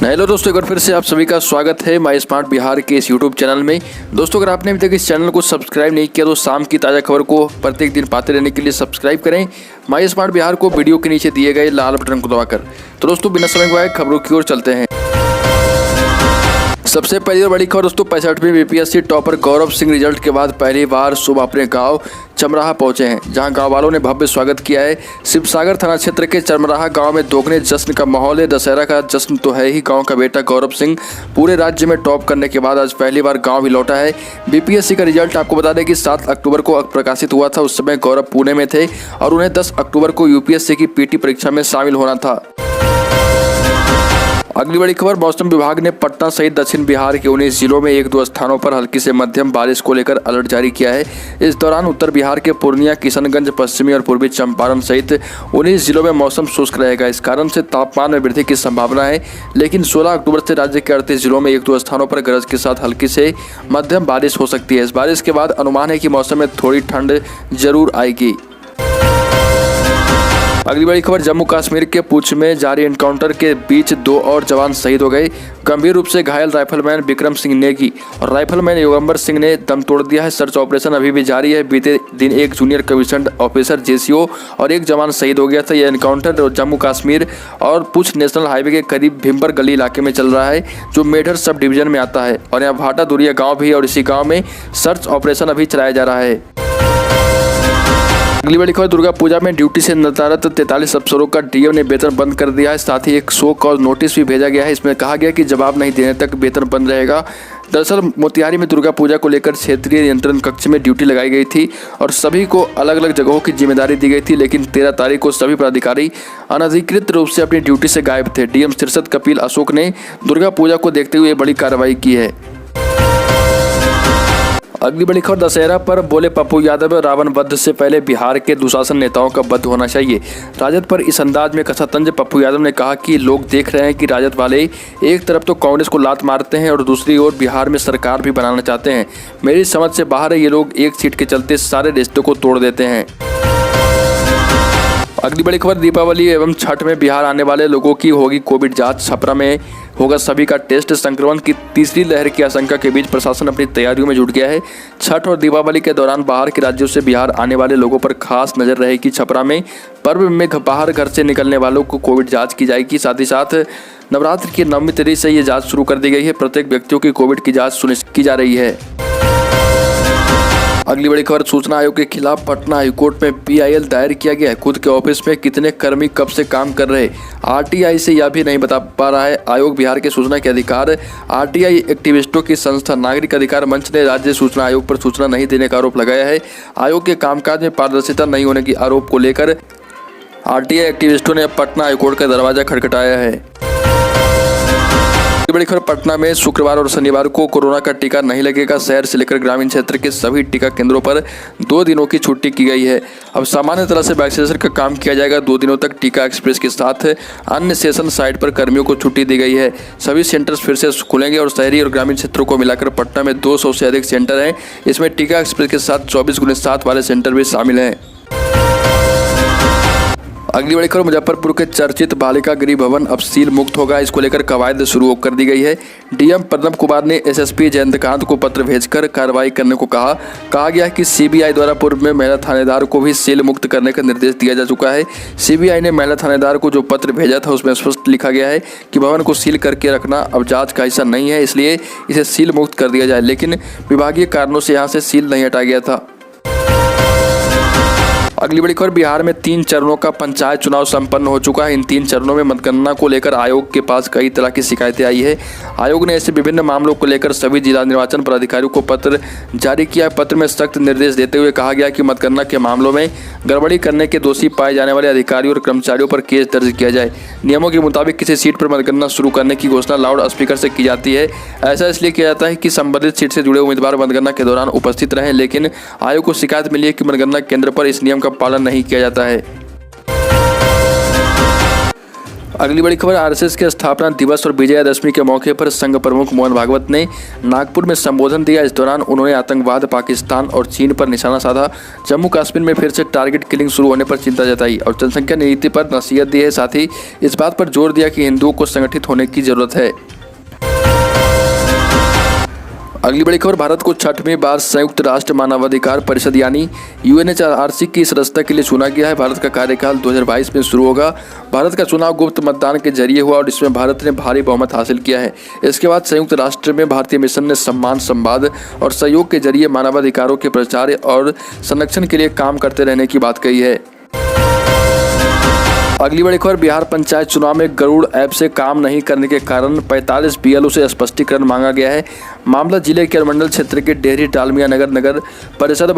Hello दोस्तों, एक बार फिर से आप सभी का स्वागत है माई स्मार्ट बिहार के इस यूट्यूब चैनल में। दोस्तों, अगर आपने अभी तक इस चैनल को सब्सक्राइब नहीं किया तो शाम की ताज़ा खबर को प्रत्येक दिन पाते रहने के लिए सब्सक्राइब करें माई स्मार्ट बिहार को वीडियो के नीचे दिए गए लाल बटन को दबाकर। तो दोस्तों, बिना समय गवाए खबरों की ओर चलते हैं। सबसे पहली और बड़ी खबर दोस्तों, 65वीं BPSC topper Gaurav Singh result के बाद पहली बार सुबह अपने गांव चमराहा पहुंचे हैं, जहां गांव वालों ने भव्य स्वागत किया है। शिवसागर थाना क्षेत्र के चमराहा गांव में दोगुने जश्न का माहौल है। दशहरा का जश्न तो है ही। गांव का बेटा गौरव सिंह पूरे राज्य में टॉप करने के बाद आज पहली बार गांव भी लौटा है। बीपीएससी का रिजल्ट आपको बता दें कि 7 अक्टूबर को प्रकाशित हुआ था। उस समय गौरव पुणे में थे और उन्हें 10 अक्टूबर को यूपीएससी की पीटी परीक्षा में शामिल होना था। अगली बड़ी खबर, मौसम विभाग ने पटना सहित दक्षिण बिहार के 19 जिलों में 1-2 स्थानों पर हल्की से मध्यम बारिश को लेकर अलर्ट जारी किया है। इस दौरान उत्तर बिहार के पूर्णिया, किशनगंज, पश्चिमी और पूर्वी चंपारण सहित 19 जिलों में मौसम शुष्क रहेगा। इस कारण से तापमान में वृद्धि की संभावना है, लेकिन 16 अक्टूबर से राज्य के 38 जिलों में 1-2 स्थानों पर गरज के साथ हल्की से मध्यम बारिश हो सकती है। इस बारिश के बाद अनुमान है कि मौसम में थोड़ी ठंड जरूर आएगी। अगली बड़ी खबर, जम्मू कश्मीर के पुंछ में जारी एनकाउंटर के बीच 2 और जवान शहीद हो गए। गंभीर रूप से घायल राइफलमैन विक्रम सिंह नेगी और राइफलमैन योगंबर सिंह ने दम तोड़ दिया है। सर्च ऑपरेशन अभी भी जारी है। बीते दिन एक जूनियर कमीशंड ऑफिसर जेसीओ और एक जवान शहीद हो गया था। यह एनकाउंटर जम्मू कश्मीर और पुंछ नेशनल हाईवे के करीब भिम्बर गली इलाके में चल रहा है, जो मेढर सब डिवीजन में आता है। और यहाँ भाटा दुरिया गाँव भी है और इसी गाँव में सर्च ऑपरेशन अभी चलाया जा रहा है। अगली बड़ी खबर, दुर्गा पूजा में ड्यूटी से नदारत 43 अफसरों का डीएम ने वेतन बंद कर दिया है। साथ ही एक शो कॉज नोटिस भी भेजा गया है। इसमें कहा गया कि जवाब नहीं देने तक वेतन बंद रहेगा। दरअसल मोतिहारी में दुर्गा पूजा को लेकर क्षेत्रीय नियंत्रण कक्ष में ड्यूटी लगाई गई थी और सभी को अलग अलग जगहों की जिम्मेदारी दी गई थी, लेकिन 13 तारीख को सभी पदाधिकारी अनधिकृत रूप से अपनी ड्यूटी से गायब थे। डीएम शीर्षद कपिल अशोक ने दुर्गा पूजा को देखते हुए बड़ी कार्रवाई की है। अगली बड़ी खबर, दशहरा पर बोले पप्पू यादव, रावण वध से पहले बिहार के दुशासन नेताओं का वध होना चाहिए। राजद पर इस अंदाज में कसा तंज पप्पू यादव ने कहा कि लोग देख रहे हैं कि राजद वाले एक तरफ तो कांग्रेस को लात मारते हैं और दूसरी ओर बिहार में सरकार भी बनाना चाहते हैं। मेरी समझ से बाहर है। ये लोग एक सीट के चलते सारे रिश्तों को तोड़ देते हैं। अगली बड़ी खबर, दीपावली एवं छठ में बिहार आने वाले लोगों की होगी कोविड जांच। छपरा में होगा सभी का टेस्ट। संक्रमण की तीसरी लहर की आशंका के बीच प्रशासन अपनी तैयारियों में जुट गया है। छठ और दीपावली के दौरान बाहर के राज्यों से बिहार आने वाले लोगों पर खास नजर रहेगी। छपरा में पर्व में बाहर घर से निकलने वालों को कोविड जांच की जाएगी। साथ ही साथ नवरात्र की 9वीं तिथि से ये जांच शुरू कर दी गई है। प्रत्येक व्यक्तियों की कोविड की जाँच सुनिश्चित की जा रही है। अगली बड़ी खबर, सूचना आयोग के खिलाफ पटना हाईकोर्ट में पीआईएल दायर किया गया है। खुद के ऑफिस में कितने कर्मी कब से काम कर रहे, आरटीआई से यह भी नहीं बता पा रहा है आयोग। बिहार के सूचना के अधिकार आरटीआई एक्टिविस्टों की संस्था नागरिक अधिकार मंच ने राज्य सूचना आयोग पर सूचना नहीं देने का आरोप लगाया है। आयोग के कामकाज में पारदर्शिता नहीं होने के आरोप को लेकर आरटीआई एक्टिविस्टों ने पटना हाईकोर्ट का दरवाजा खटखटाया है। बड़ी खबर, पटना में शुक्रवार और शनिवार को कोरोना का टीका नहीं लगेगा। शहर से लेकर ग्रामीण क्षेत्र के सभी टीका केंद्रों पर 2 दिनों की छुट्टी की गई है। अब सामान्य तरह से वैक्सीनेशन का काम किया जाएगा। 2 दिनों तक टीका एक्सप्रेस के साथ अन्य सेशन साइट पर कर्मियों को छुट्टी दी गई है। सभी सेंटर्स फिर से खुलेंगे और शहरी और ग्रामीण क्षेत्रों को मिलाकर पटना में 200 से अधिक सेंटर हैं। इसमें टीका एक्सप्रेस के साथ 24x7 वाले सेंटर भी शामिल हैं। अगली बड़ी खबर, मुजफ्फरपुर के चर्चित बालिका गृह भवन अब सील मुक्त होगा। इसको लेकर कवायद शुरू कर दी गई है। डीएम प्रणब कुमार ने एसएसपी जयंतकांत को पत्र भेजकर कार्रवाई करने को कहा गया है कि सीबीआई द्वारा पूर्व में महिला थानेदार को भी सील मुक्त करने का निर्देश दिया जा चुका है। सीबीआई ने महिला थानेदार को जो पत्र भेजा था उसमें स्पष्ट लिखा गया है कि भवन को सील करके रखना अब जाँच का हिस्सा नहीं है, इसलिए इसे सील मुक्त कर दिया जाए। लेकिन विभागीय कारणों से यहाँ से सील नहीं हटाया गया था। अगली बड़ी खबर, बिहार में 3 चरणों का पंचायत चुनाव संपन्न हो चुका है। इन 3 चरणों में मतगणना को लेकर आयोग के पास कई तरह की शिकायतें आई है। आयोग ने ऐसे विभिन्न मामलों को लेकर सभी जिला निर्वाचन पदाधिकारियों को पत्र जारी किया है। पत्र में सख्त निर्देश देते हुए कहा गया कि मतगणना के मामलों में गड़बड़ी करने के दोषी पाए जाने वाले अधिकारियों और कर्मचारियों पर केस दर्ज किया जाए। नियमों के मुताबिक किसी सीट पर मतगणना शुरू करने की घोषणा लाउड स्पीकर से की जाती है। ऐसा इसलिए किया जाता है कि संबंधित सीट से जुड़े उम्मीदवार मतगणना के दौरान उपस्थित रहें, लेकिन आयोग को शिकायत मिली है कि मतगणना केंद्र पर इस नियम का पालन नहीं किया जाता है। अगली बड़ी खबर, आरएसएस के स्थापना दिवस और विजयादशमी के मौके पर संघ प्रमुख मोहन भागवत ने नागपुर में संबोधन दिया। इस दौरान उन्होंने आतंकवाद, पाकिस्तान और चीन पर निशाना साधा। जम्मू कश्मीर में फिर से टारगेट किलिंग शुरू होने पर चिंता जताई और जनसंख्या नीति पर नसीहत दी है। साथ ही इस बात पर जोर दिया कि हिंदुओं को संगठित होने की जरूरत है। अगली बड़ी खबर, भारत को 6वीं बार संयुक्त राष्ट्र मानवाधिकार परिषद यानी यूएनएचआरसी की सदस्यता के लिए चुना गया है। भारत का कार्यकाल 2022 में शुरू होगा। भारत का चुनाव गुप्त मतदान के जरिए हुआ और इसमें भारत ने भारी बहुमत हासिल किया है। इसके बाद संयुक्त राष्ट्र में भारतीय मिशन ने सम्मान, संवाद और सहयोग के जरिए मानवाधिकारों के प्रचार और संरक्षण के लिए काम करते रहने की बात कही है। अगली बड़ी खबर, बिहार पंचायत चुनाव में गरुड़ ऐप से काम नहीं करने के कारण 45 बीएलओ से स्पष्टीकरण मांगा गया है। मामला जिले के अनुमंडल क्षेत्र के डेहरी डालमिया नगर परिषद